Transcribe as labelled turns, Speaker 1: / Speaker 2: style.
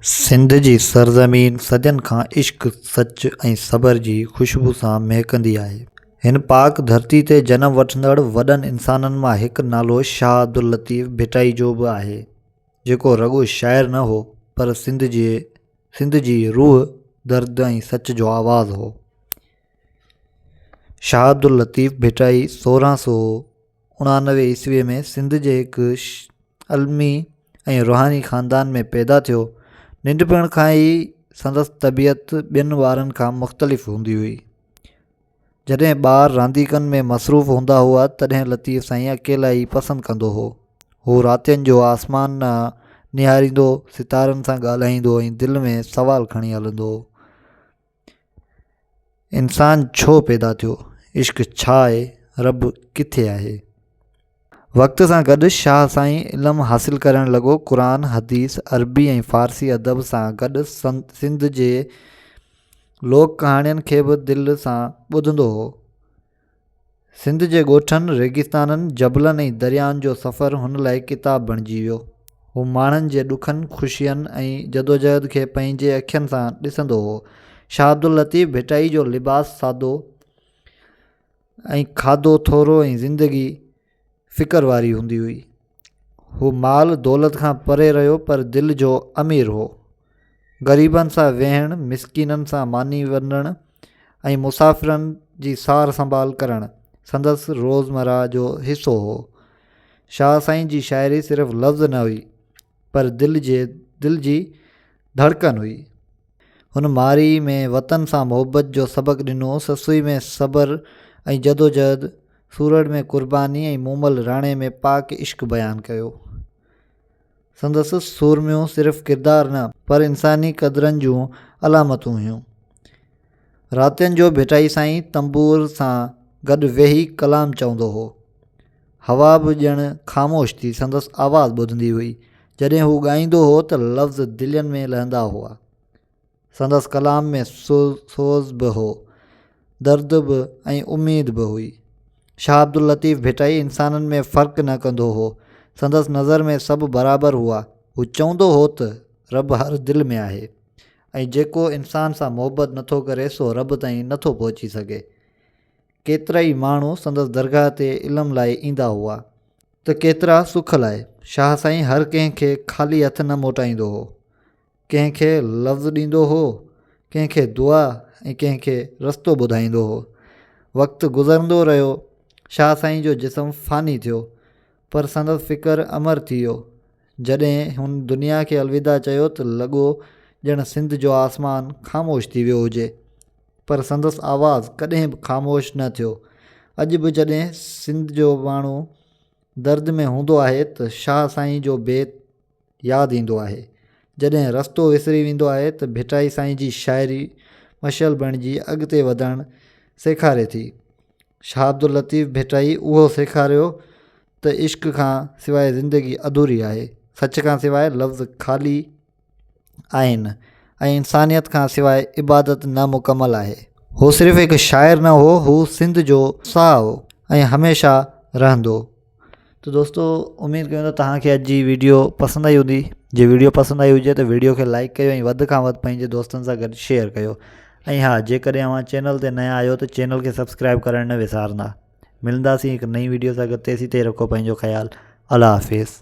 Speaker 1: सिंध जी सरज़मीन सदियुनि खां इश्क, सच ऐं सब्र जी ख़ुशबू सां महकंदी आहे। हिन पाक धरती ते जनम वठंदड़ वॾनि इंसाननि मां हिकु नालो शाह अब्दुल लतीफ़ भिटाई जो बि आहे, जेको रुॻो शाइर न हो पर सिंध जी रूह, दर्द ऐं सच जो आवाज़ हो। शाह अब्दुल लतीफ़ भिटाई 1699 ईस्वीअ में सिंध जे हिकु अलमी ऐं रुहानी ख़ानदान में पैदा थियो। नंढपण खां ई संदसि तबियत ॿियनि ॿारनि खां मुख़्तलिफ़ हूंदी हुई। जॾहिं ॿार रांदीकनि में मसरूफ़ हूंदा हुआ तॾहिं लतीफ़ साईं अकेला ई पसंदि कंदो हो। हू रातियुनि जो आसमान निहारींदो, सितारनि सां ॻाल्हाईंदो ऐं दिलि में सवाल खणी हलंदो हो। इंसानु छो पैदा थियो? इश्क छा आहे? रब किथे आहे? वक़्त सां गॾु शाह साईं इल्मु हासिलु करणु लॻो। क़ुरान, हदीस, अरबी ऐं फ़ारसी अदब सां गॾु सिंध जे लोक कहाणियुनि खे बि दिलि सां ॿुधंदो हो। सिंध जे ॻोठनि, रेगिस्ताननि, जबलनि ऐं दरियाउनि जो सफ़रु हुन लाइ किताबु बणिजी वियो। हू माण्हुनि जे ॾुखनि, ख़ुशियुनि ऐं जदोजहद खे पंहिंजे अखियुनि सां ॾिसंदो हो। शाह अब्दुल लतीफ़ भिटाई जो लिबास सादो ऐं खाधो थोरो ऐं ज़िंदगी फ़िकर वारी हूंदी हुई। हू माल दौलत खां परे रहियो पर दिलि जो अमीर हो। ग़रीबनि सां वेहणु, मिसकीननि सां मानी वञणु ऐं मुसाफ़िरनि जी सार संभाल करणु संदसि रोज़मर्रा जो हिसो हो। शाह साईं जी शाइरी सिर्फ़ु लफ़्ज़ न हुई पर दिलि जी धड़कन हुई। हुन मारी में वतन सां मोहबत जो सबक़ु ॾिनो, ससुई में सब्र ऐं जदोजहद, सूरड़ में क़ुर्बानी ऐं मूमल राणे में पाक इश्क बयानु कयो। संदसि सूरमियूं सिर्फ़ु किरदारु न पर इंसानी क़दरनि जूं अलामतूं हुयूं। रातियुनि जो भिटाई साईं तंबूर सां गॾु वेही कलाम चवंदो हो। हवा बि ॼणु ख़ामोश थी संदसि आवाज़ु ॿुधंदी हुई। जॾहिं हू ॻाईंदो हो त लफ़्ज़ दिलनि में लहंदा हुआ। संदसि कलाम में सोज़ बि हो, दर्द बि ऐं उमेद बि हुई। शाह अब्दुल लतीफ़ भिटाई इंसाननि में फ़र्क़ु न कंदो हो। संदसि नज़र में सभु बराबरि हुआ। हू चवंदो हो त रब हर दिलि में आहे ऐं जेको इंसान सां मोहबत नथो करे सो रब ताईं नथो पहुची सघे। केतिरा ई माण्हू संदसि दरगाह ते इल्म लाइ ईंदा हुआ त केतिरा सुख लाइ। शाह साईं हर कंहिंखे ख़ाली हथ न मोटाईंदो हो। कंहिंखे लफ़्ज़ ॾींदो हो, कंहिंखे दुआ ऐं कंहिंखे रस्तो ॿुधाईंदो हो। वक़्तु गुज़रंदो रहियो, शाह साईं जो जिस्म फ़ानी थियो पर संदसि फ़िकर अमर थी वियो। जॾहिं हुन दुनिया खे अलविदा चयो त लॻो ॼणु सिंध जो आसमान ख़ामोश थी वियो हुजे, पर संदसि आवाज़ु कॾहिं बि ख़ामोश न थियो। अॼु बि जॾहिं सिंध जो माण्हू दर्द में हूंदो आहे त शाह साईं जो बेत यादि ईंदो आहे। जॾहिं रस्तो विसरी वेंदो आहे त भिटाई साईं जी शाइरी मशल बणिजी अॻिते वधणु सेखारे थी। शाह अब्दुल लतीफ़ भिटाई उहो सेखारियो त इश्क खां सवाइ ज़िंदगी अधूरी आहे, सच खां सवाइ लफ़्ज़ ख़ाली आहिनि ऐं इंसानियत खां सवाइ इबादत नामुकमल आहे। हू सिर्फ़ु हिकु शाइर न हो, हू सिंध जो साह हो ऐं हमेशह रहंदो। तो दोस्तों, उमेदु कयूं त तव्हांखे अॼु जी वीडियो पसंदि आई हूंदी। जे वीडियो पसंदि आई हुजे त वीडियो खे लाइक कयो ऐं वधि खां वधि पंहिंजे दोस्तनि सां गॾु शेयर कयो। ऐं हा, जेकॾहिं अव्हां चैनल ते नया आहियो त चैनल खे सब्सक्राइब करणु न विसारंदा। मिलंदासीं हिकु नई वीडियो सां गॾु। तेसीं ताईं रखो पंहिंजो ख़्यालु। अल्लाह हाफ़िज़।